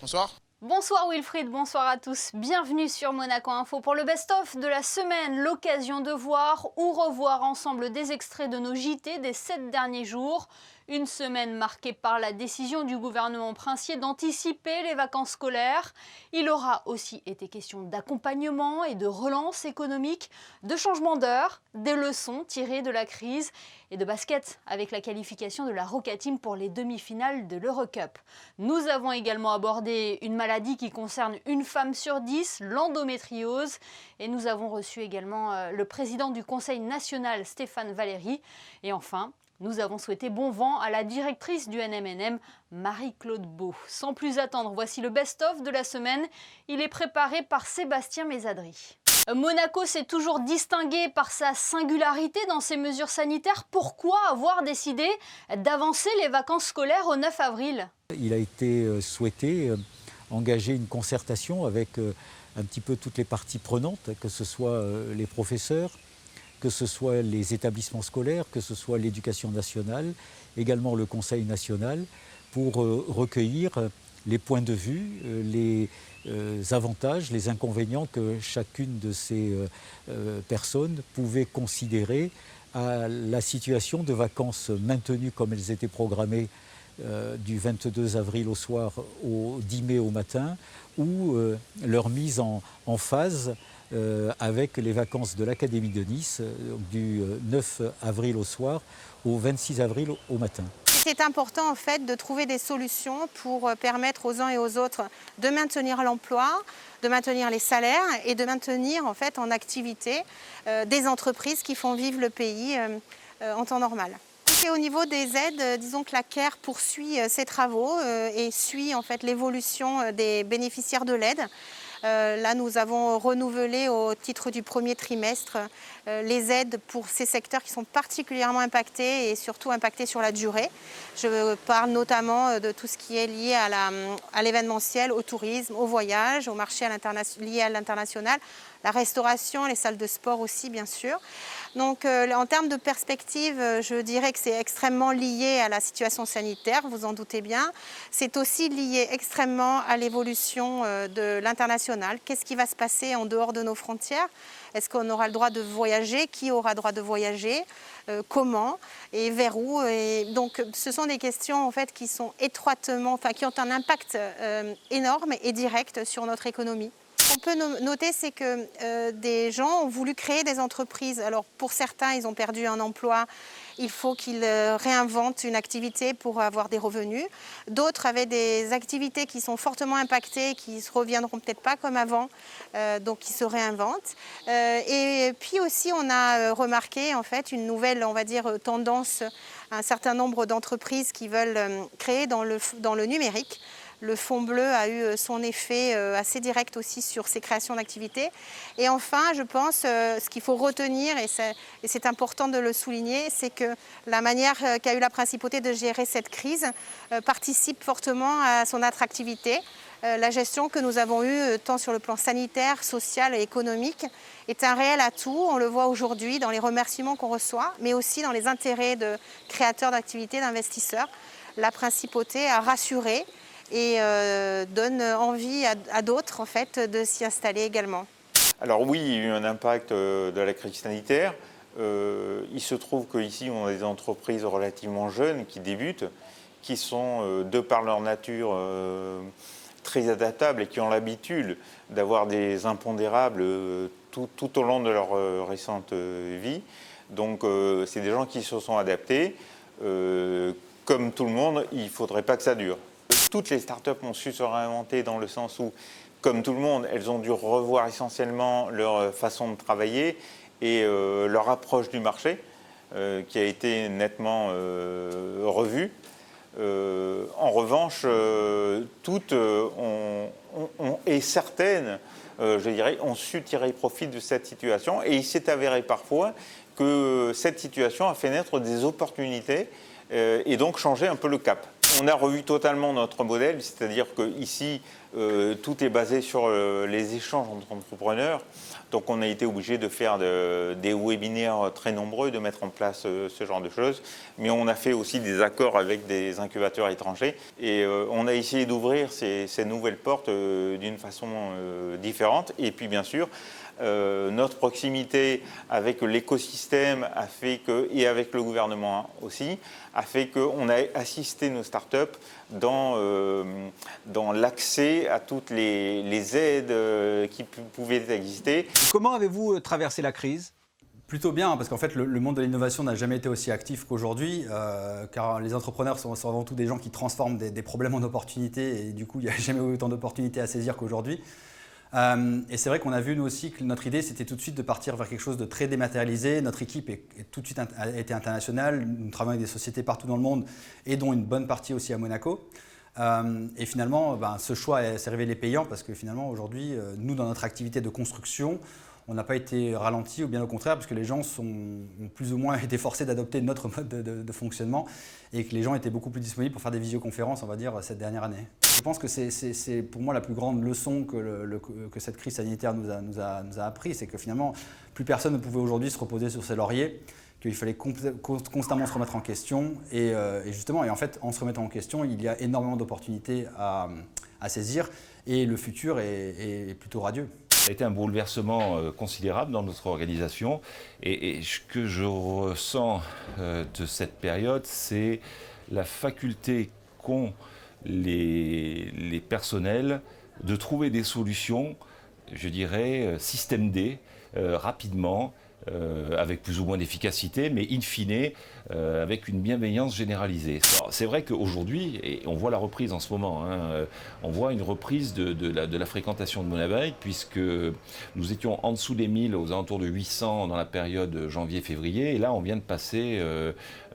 Bonsoir. Bonsoir Wilfried, bonsoir à tous. Bienvenue sur Monaco Info pour le best-of de la semaine. L'occasion de voir ou revoir ensemble des extraits de nos JT des 7 derniers jours. Une semaine marquée par la décision du gouvernement princier d'anticiper les vacances scolaires. Il aura aussi été question d'accompagnement et de relance économique, de changement d'heure, des leçons tirées de la crise et de basket avec la qualification de la Roca Team pour les demi-finales de l'Eurocup. Nous avons également abordé une maladie qui concerne une femme sur 10, l'endométriose. Et nous avons reçu également le président du Conseil national, Stéphane Valéry. Et enfin, nous avons souhaité bon vent à la directrice du NMNM, Marie-Claude Beau. Sans plus attendre, voici le best-of de la semaine. Il est préparé par Sébastien Mésadry. Monaco s'est toujours distingué par sa singularité dans ses mesures sanitaires. Pourquoi avoir décidé d'avancer les vacances scolaires au 9 avril ? Il a été souhaité engager une concertation avec un petit peu toutes les parties prenantes, que ce soit les professeurs, que ce soit les établissements scolaires, que ce soit l'éducation nationale, également le Conseil national, pour recueillir les points de vue, les avantages, les inconvénients que chacune de ces personnes pouvait considérer à la situation de vacances maintenues comme elles étaient programmées du 22 avril au soir au 10 mai au matin, ou leur mise en phase avec les vacances de l'Académie de Nice du 9 avril au soir au 26 avril au matin. C'est important en fait de trouver des solutions pour permettre aux uns et aux autres de maintenir l'emploi, de maintenir les salaires et de maintenir en fait en activité des entreprises qui font vivre le pays en temps normal. Et au niveau des aides, disons que la CARE poursuit ses travaux et suit en fait l'évolution des bénéficiaires de l'aide. Là, nous avons renouvelé au titre du premier trimestre les aides pour ces secteurs qui sont particulièrement impactés et surtout impactés sur la durée. Je parle notamment de tout ce qui est lié à l'événementiel, au tourisme, au voyage, au marché lié à l'international, la restauration, les salles de sport aussi, bien sûr. Donc, en termes de perspective, je dirais que c'est extrêmement lié à la situation sanitaire, vous en doutez bien. C'est aussi lié extrêmement à l'évolution de l'international. Qu'est-ce qui va se passer en dehors de nos frontières ? Est-ce qu'on aura le droit de voyager ? Qui aura le droit de voyager ? Comment et vers où ? Et donc, ce sont des questions en fait qui sont étroitement, qui ont un impact énorme et direct sur notre économie. Ce qu'on peut noter, c'est que des gens ont voulu créer des entreprises. Alors pour certains, ils ont perdu un emploi. Il faut qu'ils réinventent une activité pour avoir des revenus. D'autres avaient des activités qui sont fortement impactées, qui ne reviendront peut-être pas comme avant, donc ils se réinventent. Et puis aussi, on a remarqué en fait une nouvelle, on va dire, tendance, un certain nombre d'entreprises qui veulent créer dans le numérique. Le Fonds bleu a eu son effet assez direct aussi sur ces créations d'activités. Et enfin, je pense, ce qu'il faut retenir, et c'est important de le souligner, c'est que la manière qu'a eu la principauté de gérer cette crise participe fortement à son attractivité. La gestion que nous avons eue, tant sur le plan sanitaire, social et économique, est un réel atout. On le voit aujourd'hui dans les remerciements qu'on reçoit, mais aussi dans les intérêts de créateurs d'activités, d'investisseurs. La principauté a rassuré et donne envie à d'autres en fait, de s'y installer également. Alors oui, il y a eu un impact de la crise sanitaire. Il se trouve qu'ici, on a des entreprises relativement jeunes qui débutent, qui sont, de par leur nature, très adaptables et qui ont l'habitude d'avoir des impondérables tout au long de leur récente vie. Donc c'est des gens qui se sont adaptés. Comme tout le monde, il ne faudrait pas que ça dure. Toutes les startups ont su se réinventer dans le sens où, comme tout le monde, elles ont dû revoir essentiellement leur façon de travailler et leur approche du marché, qui a été nettement revue. En revanche, toutes et certaines, je dirais, ont su tirer profit de cette situation. Et il s'est avéré parfois que cette situation a fait naître des opportunités et donc changer un peu le cap. On a revu totalement notre modèle, c'est-à-dire qu'ici, tout est basé sur les échanges entre entrepreneurs. Donc on a été obligé de faire des webinaires très nombreux, de mettre en place ce genre de choses. Mais on a fait aussi des accords avec des incubateurs étrangers. Et on a essayé d'ouvrir ces nouvelles portes d'une façon différente. Et puis bien sûr, notre proximité avec l'écosystème a fait que, et avec le gouvernement aussi, a fait qu'on a assisté nos startups dans l'accès à toutes les aides qui pouvaient exister. Comment avez-vous traversé la crise ? Plutôt bien, parce qu'en fait, le monde de l'innovation n'a jamais été aussi actif qu'aujourd'hui, car les entrepreneurs sont avant tout des gens qui transforment des problèmes en opportunités, et du coup, il n'y a jamais eu autant d'opportunités à saisir qu'aujourd'hui. Et c'est vrai qu'on a vu, nous aussi, que notre idée, c'était tout de suite de partir vers quelque chose de très dématérialisé. Notre équipe est tout de suite a été internationale. Nous travaillons avec des sociétés partout dans le monde, et dont une bonne partie aussi à Monaco. Et finalement, ce choix s'est révélé payant, parce que finalement, aujourd'hui, nous, dans notre activité de construction, on n'a pas été ralenti, ou bien au contraire, parce que les gens ont plus ou moins été forcés d'adopter notre mode de fonctionnement, et que les gens étaient beaucoup plus disponibles pour faire des visioconférences, on va dire, cette dernière année. Je pense que c'est pour moi la plus grande leçon que cette crise sanitaire nous a appris, c'est que finalement, plus personne ne pouvait aujourd'hui se reposer sur ses lauriers, qu'il fallait constamment se remettre en question. Et justement, et en fait, en se remettant en question, il y a énormément d'opportunités à saisir, et le futur est plutôt radieux. Ça a été un bouleversement considérable dans notre organisation, et ce que je ressens de cette période, c'est la faculté qu'ont les personnels de trouver des solutions, je dirais, système D, rapidement, avec plus ou moins d'efficacité, mais in fine, avec une bienveillance généralisée. C'est vrai qu'aujourd'hui, et on voit la reprise en ce moment, on voit une reprise de la fréquentation de Monabike, puisque nous étions en dessous des 1000, aux alentours de 800 dans la période janvier-février, et là on vient de passer,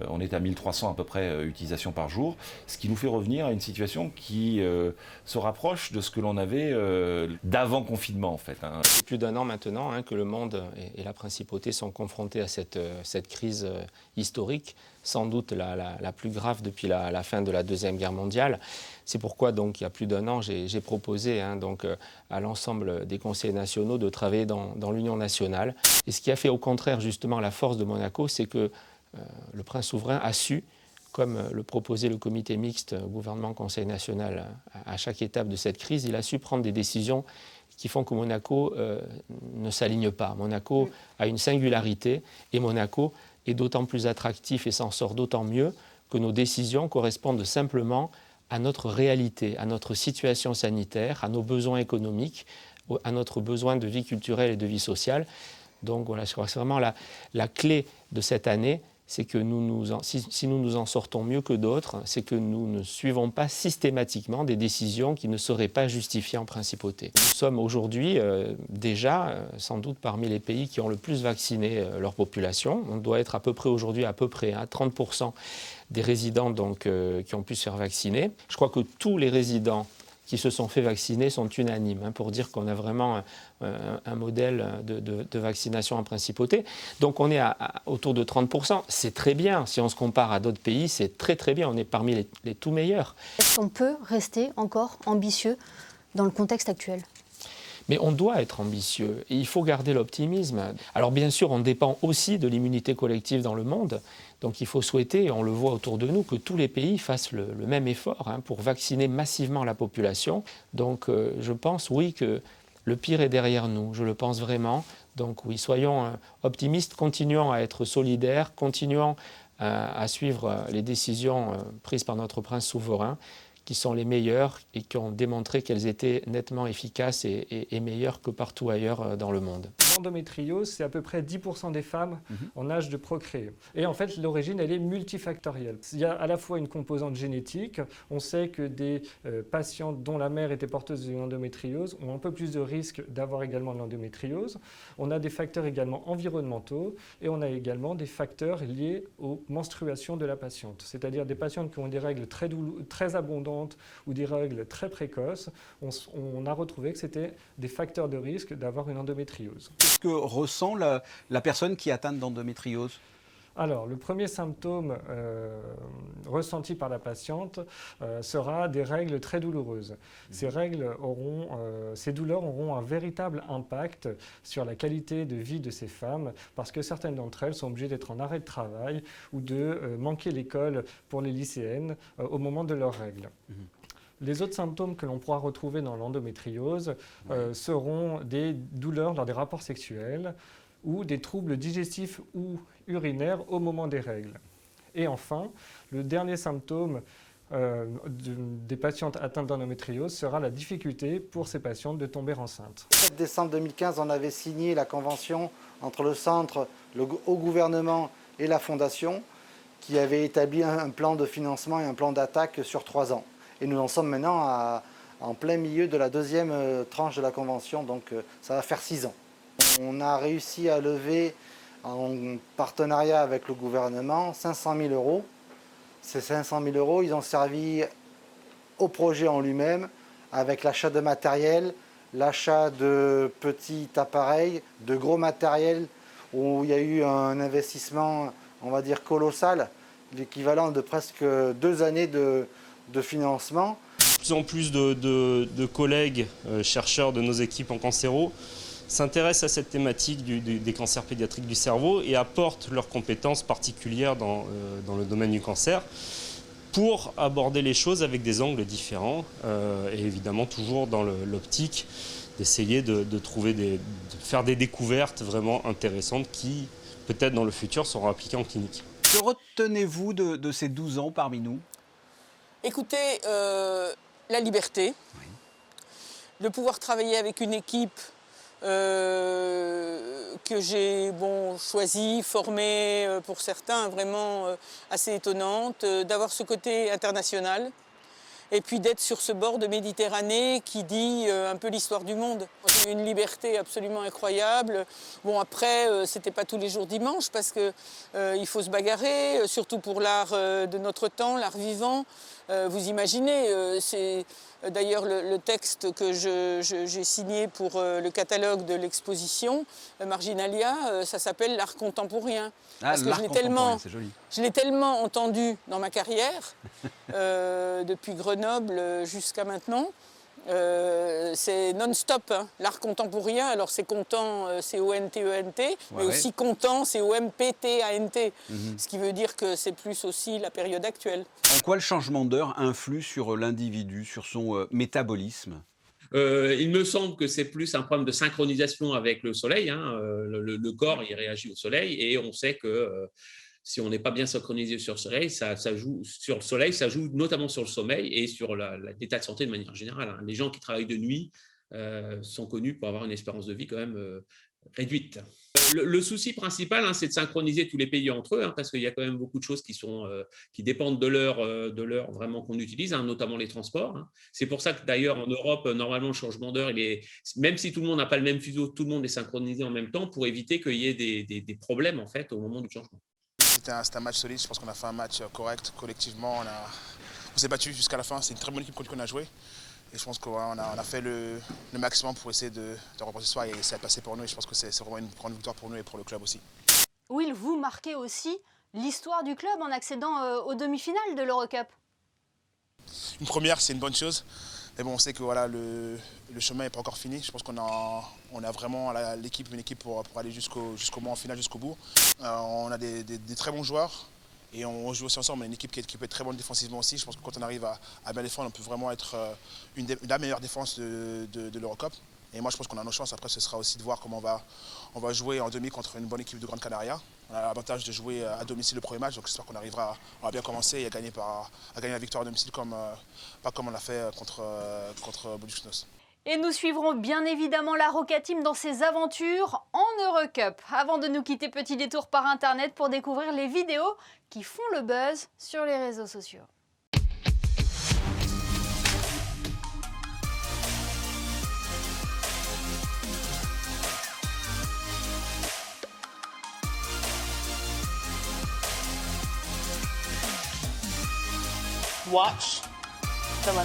on est à 1300 à peu près utilisations par jour, ce qui nous fait revenir à une situation qui se rapproche de ce que l'on avait d'avant confinement en fait. C'est plus d'1 an maintenant que le monde et la principauté sont confrontés à cette crise historique, sans doute la plus grave depuis la fin de la Deuxième Guerre mondiale. C'est pourquoi, donc, il y a plus d'1 an, j'ai proposé à l'ensemble des conseils nationaux de travailler dans l'Union nationale. Et ce qui a fait au contraire justement la force de Monaco, c'est que le prince souverain a su, comme le proposait le comité mixte gouvernement-conseil national à chaque étape de cette crise, il a su prendre des décisions qui font que Monaco ne s'aligne pas. Monaco a une singularité, et Monaco est d'autant plus attractif et s'en sort d'autant mieux que nos décisions correspondent simplement à notre réalité, à notre situation sanitaire, à nos besoins économiques, à notre besoin de vie culturelle et de vie sociale. Donc voilà, je crois que c'est vraiment la clé de cette année, c'est que si nous nous en sortons mieux que d'autres, c'est que nous ne suivons pas systématiquement des décisions qui ne seraient pas justifiées en principauté. Nous sommes aujourd'hui déjà sans doute parmi les pays qui ont le plus vacciné leur population. On doit être à peu près aujourd'hui à 30% des résidents qui ont pu se faire vacciner. Je crois que tous les résidents qui se sont fait vacciner sont unanimes pour dire qu'on a vraiment un modèle de vaccination en principauté. Donc on est autour de 30%. C'est très bien. Si on se compare à d'autres pays, c'est très très bien. On est parmi les tout meilleurs. Est-ce qu'on peut rester encore ambitieux dans le contexte actuel ? Mais on doit être ambitieux et il faut garder l'optimisme. Alors bien sûr, on dépend aussi de l'immunité collective dans le monde. Donc il faut souhaiter, et on le voit autour de nous, que tous les pays fassent le même effort pour vacciner massivement la population. Donc je pense, oui, que le pire est derrière nous. Je le pense vraiment. Donc oui, soyons optimistes, continuons à être solidaires, continuons à suivre les décisions prises par notre prince souverain, qui sont les meilleures et qui ont démontré qu'elles étaient nettement efficaces et meilleures que partout ailleurs dans le monde. L'endométriose, c'est à peu près 10% des femmes en âge de procréer. Et en fait, l'origine, elle est multifactorielle. Il y a à la fois une composante génétique. On sait que des patientes dont la mère était porteuse d'une endométriose ont un peu plus de risque d'avoir également de l'endométriose. On a des facteurs également environnementaux et on a également des facteurs liés aux menstruations de la patiente. C'est-à-dire des patientes qui ont des règles très abondantes ou des règles très précoces. On a retrouvé que c'était des facteurs de risque d'avoir une endométriose. Qu'est-ce que ressent la personne qui est atteinte d'endométriose ? Alors, le premier symptôme ressenti par la patiente sera des règles très douloureuses. Ces douleurs auront un véritable impact sur la qualité de vie de ces femmes parce que certaines d'entre elles sont obligées d'être en arrêt de travail ou de manquer l'école pour les lycéennes au moment de leurs règles. Les autres symptômes que l'on pourra retrouver dans l'endométriose seront des douleurs lors des rapports sexuels, ou des troubles digestifs ou urinaires au moment des règles. Et enfin, le dernier symptôme des patientes atteintes d'endométriose sera la difficulté pour ces patientes de tomber enceintes. Le 7 décembre 2015, on avait signé la convention entre le centre, le haut gouvernement et la fondation qui avait établi un plan de financement et un plan d'attaque sur 3 ans. Et nous en sommes maintenant en plein milieu de la deuxième tranche de la convention, donc ça va faire 6 ans. On a réussi à lever, en partenariat avec le gouvernement, 500 000 €. Ces 500 000 €, ils ont servi au projet en lui-même, avec l'achat de matériel, l'achat de petits appareils, de gros matériel, où il y a eu un investissement, on va dire, colossal, l'équivalent de presque 2 années de financement. De plus en plus de collègues chercheurs de nos équipes en cancéro s'intéressent à cette thématique des cancers pédiatriques du cerveau et apportent leurs compétences particulières dans le domaine du cancer pour aborder les choses avec des angles différents et évidemment toujours dans l'optique d'essayer de faire des découvertes vraiment intéressantes qui, peut-être dans le futur, seront appliquées en clinique. Que retenez-vous de ces 12 ans parmi nous? Écoutez, la liberté, de pouvoir travailler avec une équipe que j'ai choisie, formée pour certains, vraiment assez étonnante, d'avoir ce côté international et puis d'être sur ce bord de Méditerranée qui dit un peu l'histoire du monde. J'ai eu une liberté absolument incroyable. Bon, après, c'était pas tous les jours dimanche parce que il faut se bagarrer, surtout pour l'art de notre temps, l'art vivant. Vous imaginez, c'est d'ailleurs le texte que j'ai signé pour le catalogue de l'exposition Marginalia, ça s'appelle l'art contemporain. Parce que je l'ai tellement entendu dans ma carrière, depuis Grenoble jusqu'à maintenant. C'est non-stop, hein. L'art contemporain, alors c'est content, C-O-N-T-E-N-T, mais aussi content, C-O-M-P-T-A-N-T, ce qui veut dire que c'est plus aussi la période actuelle. En quoi le changement d'heure influe sur l'individu, sur son métabolisme? Il me semble que c'est plus un problème de synchronisation avec le soleil, hein. Le corps, il réagit au soleil et on sait que si on n'est pas bien synchronisé sur le soleil, ça joue sur le soleil, ça joue notamment sur le sommeil et sur l'état de santé de manière générale, hein. Les gens qui travaillent de nuit sont connus pour avoir une espérance de vie quand même réduite. Le souci principal, hein, c'est de synchroniser tous les pays entre eux, hein, parce qu'il y a quand même beaucoup de choses qui dépendent de l'heure vraiment qu'on utilise, hein, notamment les transports, hein. C'est pour ça que d'ailleurs en Europe, normalement, le changement d'heure, même si tout le monde n'a pas le même fuseau, tout le monde est synchronisé en même temps pour éviter qu'il y ait des problèmes en fait, au moment du changement. C'était un match solide, je pense qu'on a fait un match correct collectivement, on s'est battu jusqu'à la fin, c'est une très bonne équipe qu'on a joué. Et je pense qu'on a fait le maximum pour essayer de remporter ce soir et ça a passé pour nous. Et je pense que c'est vraiment une grande victoire pour nous et pour le club aussi. Will, vous marquez aussi l'histoire du club en accédant aux demi-finales de l'Eurocup. Une première, c'est une bonne chose. Mais bon, on sait que voilà, le chemin n'est pas encore fini. Je pense qu'on a vraiment l'équipe, une équipe pour aller jusqu'au moins en finale, jusqu'au bout. On a des très bons joueurs. Et on joue aussi ensemble, on a une équipe qui peut être très bonne défensivement aussi. Je pense que quand on arrive à bien défendre, on peut vraiment être la meilleure défense de l'Eurocup. Et moi, je pense qu'on a nos chances. Après, ce sera aussi de voir comment on va jouer en demi contre une bonne équipe de Grande Canaria. On a l'avantage de jouer à domicile le premier match, donc j'espère qu'on arrivera à bien commencer et à gagner la victoire à domicile, pas comme on l'a fait contre Budućnost. Et nous suivrons bien évidemment la Roca Team dans ses aventures en Eurocup. Avant de nous quitter, petit détour par internet pour découvrir les vidéos qui font le buzz sur les réseaux sociaux. Watch the lemon.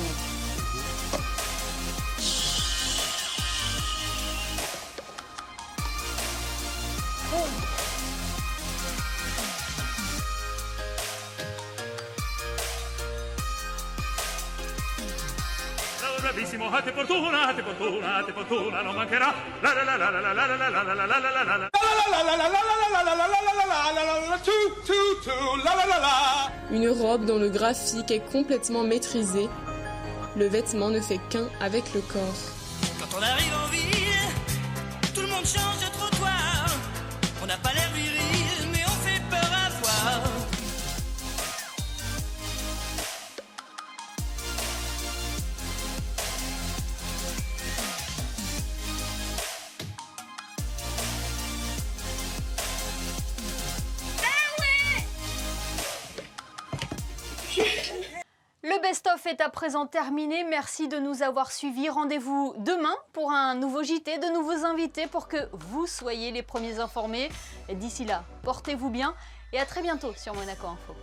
benissimo, a te fortuna, a te fortuna, a te fortuna, non mancherà. La la la la la la la la la la la la la la la. Une robe dont le graphique est complètement maîtrisé. Le vêtement ne fait qu'un avec le corps. Quand on arrive en ville, tout le monde change de trottoir. On n'a pas l'air viril, mais on fait peur à voir. Le best-of est à présent terminé. Merci de nous avoir suivis. Rendez-vous demain pour un nouveau JT, de nouveaux invités pour que vous soyez les premiers informés. D'ici là, portez-vous bien et à très bientôt sur Monaco Info.